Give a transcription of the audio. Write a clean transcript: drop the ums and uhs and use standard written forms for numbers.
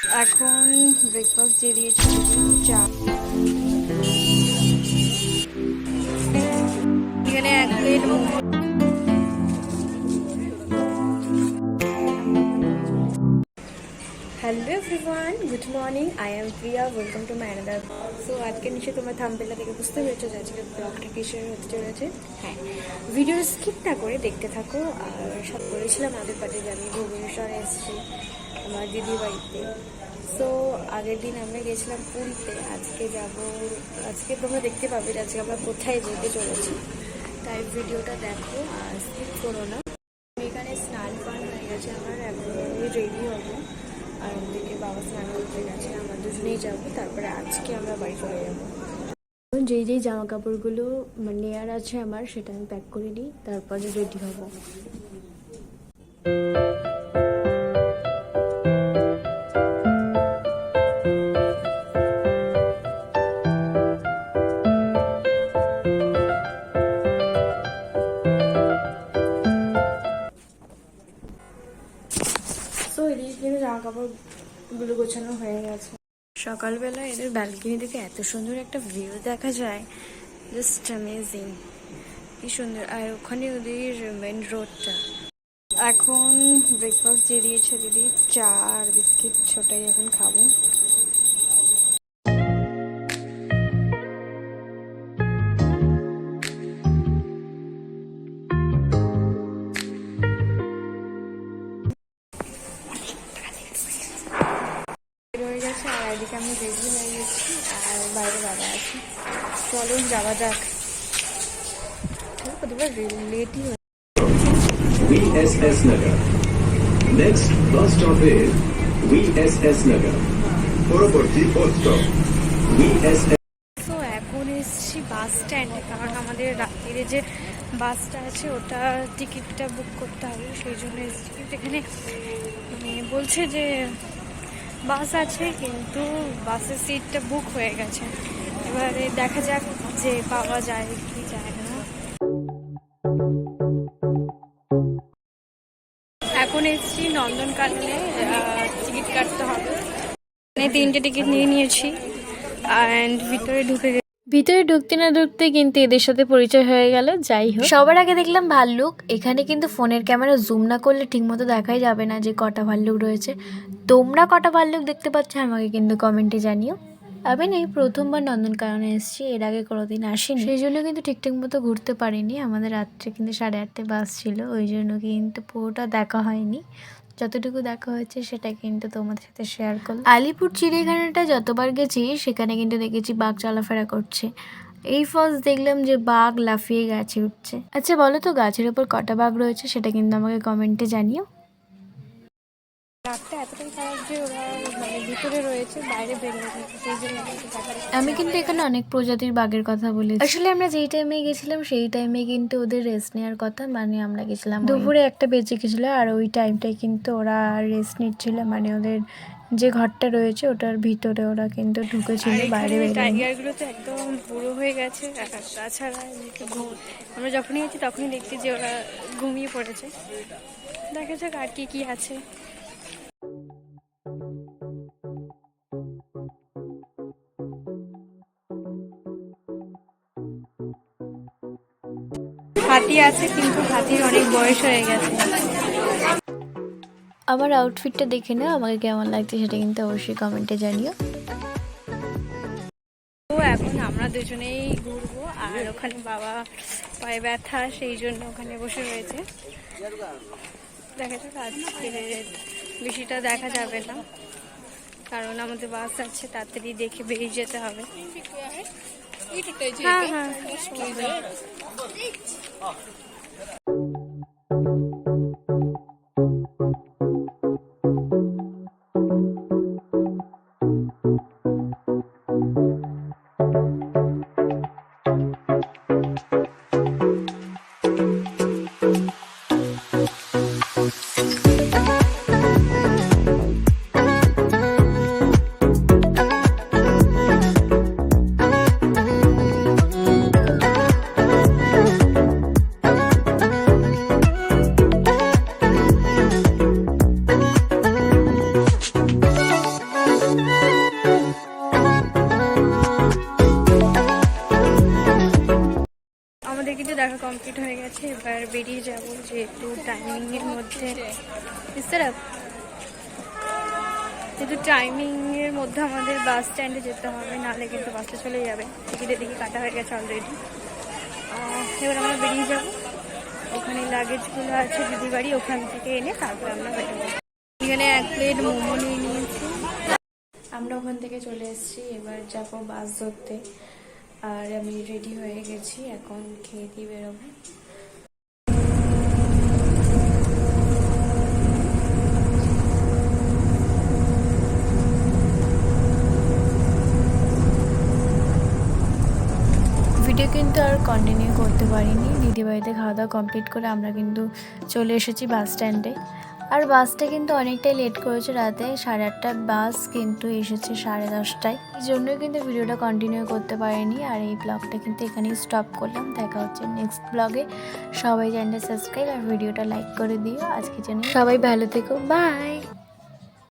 এখন ব্রেকফাস্ট দিয়ে দিয়েছি চা। এখানে 1 plate momo. Hello everyone, good morning. I am Priya, welcome to my another. So আজকে নিশ্চয়ই তোমরা থাম্বনেলটা থেকে বুঝতে পেরেছো যে আজকে ব্লগটা কিসের হতে চলেছে। হ্যাঁ, ভিডিও স্কিপ না করে দেখতে থাকো। আর সব বলেছিলাম আগের পার্টে যে আমি ভুবনেশ্বরে এসেছি আমার দিদির বাড়িতে। সো আগের দিন আমরা গেছিলাম পুরীতে, আজকে যাব। আজকে তোমরা দেখতে পাবে যে আজকে আমরা কোথায় যেতে চলেছি, তাই ভিডিওটা দেখো আর স্কিপ করো না। এখানে স্নান পান হয়ে গেছে আমার, এখন আমি রেডি হবো। আর ওদিকে বাবা স্নান করতে গেছে, আমরা দুজনেই যাবো। তারপরে আজকে আমরা বাড়ি চলে যাবো। যেই জামা কাপড়গুলো নেয়ার আছে আমার, সেটা আমি প্যাক করে নিই, তারপরে রেডি হবো। তো এদিকে কিন্তু জামা কাপড়গুলো গোছানো হয়ে গেছে। সকালবেলা এদের ব্যালকনি থেকে এত সুন্দর একটা ভিউ দেখা যায়, জাস্ট অ্যামেজিং, কি সুন্দর। আর ওখানে ওদের মেন রোডটা। এখন ব্রেকফাস্ট দিয়ে দিয়েছে দিদি, চা আর বিস্কিট, ছোটাই এখন খাবো। হয়ে গেছে আর এদিকে আমি রেডি হয়ে গেছি, আর বাইরে বাবা আছে। চলুন যাওয়া যাক। লেটই হয়ে VSS Nagar. Next bus stop is VSS Nagar. পরবর্তী বাস স্টপ VSS। তো এখন এসেছি বাস স্ট্যান্ডে, কারণ আমাদের রাত্রিরে যে বাসটা আছে ওটা টিকিটটা বুক করতে হবে, সেই জন্য এসেছি। কিন্তু এখানে বলছে যে বাস আছে, কিন্তু বাসের সিটটা বুক হয়ে গেছে। এবারে দেখা যাক যে পাওয়া যায় কি যায় না। এখন এসেছি নন্দনকাননে, টিকিট কাটতে হবে। 3টে টিকিট নিয়ে নিয়েছি অ্যান্ড ভিতরে ঢুকতে না ঢুকতে কিন্তু এদের সাথে পরিচয় হয়ে গেল। যাই হোক, সবার আগে দেখলাম ভাল্লুক। এখানে কিন্তু ফোনের ক্যামেরা জুম না করলে ঠিকমতো দেখাই যাবে না যে কটা ভাল্লুক রয়েছে। তোমরা কটা ভাল্লুক দেখতে পাচ্ছ আমাকে কিন্তু কমেন্টে জানিও। আমি এই প্রথমবার নন্দনকাননে এসেছি, এর আগে কোনোদিন আসিনি, সেই জন্য কিন্তু ঠিকঠাক মতো ঘুরতে পারিনি। আমাদের রাত্রে কিন্তু 8:30টায় বাস ছিল, ওই জন্য কিন্তু পুরোটা দেখা হয়নি। যতটুকু দেখা হয়েছে সেটা কিন্তু তোমাদের সাথে শেয়ার করলাম। আলিপুর চিড়িয়াখানাটা যতবার গেছি সেখানে কিন্তু দেখেছি বাঘ চলাফেরা করছে। এই ফার্স্ট দেখলাম যে বাঘ লাফিয়ে গাছে উঠছে। আচ্ছা বলো তো, গাছের ওপর কটা বাঘ রয়েছে সেটা কিন্তু আমাকে কমেন্টে জানিও। রাতটা এতটাই খারাপ যে ওরা ভিতরে রয়েছে, বাইরে বেরিয়ে গেছে, সেই জন্য আমি কিন্তু এখানে অনেক প্রজাতির বাঘের কথা বলেছি। আসলে আমরা যেই টাইমে গেছিলাম সেই টাইমে কিন্তু ওদের রেস্ট নেওয়ার কথা, আমরা গেছিলাম দুপুরে 1টা বেজে গেছিলো, আর ওই টাইমটাই কিন্তু ওরা রেস্ট নিচ্ছিল। ওদের যে ঘরটা রয়েছে ওটার ভিতরে ওরা কিন্তু ঢুকেছিল, বাইরে টাইগারগুলো তো একদম পুরো হয়ে গেছে। আর তাছাড়া আমরা যখনই গেছি তখনই দেখছি যে ওরা ঘুমিয়ে পড়েছে। দেখা যাক আর কি কি আছে। হাতি আছে, কিন্তু হাতির অনেক বয়স হয়ে গেছে। আমার আউটফিটটা দেখে নাও, আমাকে কেমন লাগছে সেটা কিন্তু অবশ্যই কমেন্টে জানিও। তো এখন আমরা দুজনেই ঘুরবো, আর ওখানে বাবা পায়ে ব্যথা, সেই জন্য ওখানে বসে রয়েছে। দেখা যাক, আজকে বেশিটা দেখা যাবে না, কারণ আমাদের বাস আছে, তাড়াতাড়ি দেখে বেরিয়ে যেতে হবে। হ্যাঁ হ্যাঁ। কমপ্লিট হয়ে গেছে, এবার বেরিয়ে যাব যেহেতু টাইমিংয়ের মধ্যে আমাদের বাস স্ট্যান্ডে যেতে হবে, নাহলে কিন্তু বাসটা চলে যাবে। টিকিটের দিকে কাটা হয়ে গেছে অলরেডি। এবার আমরা বেরিয়ে যাব, ওখানে লাগেজগুলো আছে দিদি বাড়ি, ওখান থেকে এনে তারপর আমরা বেরোবো। এখানে 1 প্লেট মোমো নিয়ে নিয়েছি। আমরা ওখান থেকে চলে এসেছি, এবার যাবো বাস ধরতে। আর আমি রেডি হয়ে গেছি, এখন খেয়ে দিয়ে বেরোবো। ভিডিও কিন্তু আর কন্টিনিউ করতে পারিনি। দিদিবাড়িতে খাওয়া দাওয়া কমপ্লিট করে আমরা কিন্তু চলে এসেছি বাস স্ট্যান্ডে। আর বাসটা কিন্তু অনেকটাই লেট করেছে, রাতে 8:30 বাস কিন্তু এসেছে 10:30টায়। এই জন্যই কিন্তু ভিডিওটা কন্টিনিউ করতে পারিনি। আর এই ব্লগটা কিন্তু এখানেই স্টপ করলাম। দেখা হচ্ছে নেক্সট ব্লগে। সবাই চ্যানেলটা সাবস্ক্রাইব আর ভিডিওটা লাইক করে দিও। আজকের জন্য সবাই ভালো থেকো, বাই।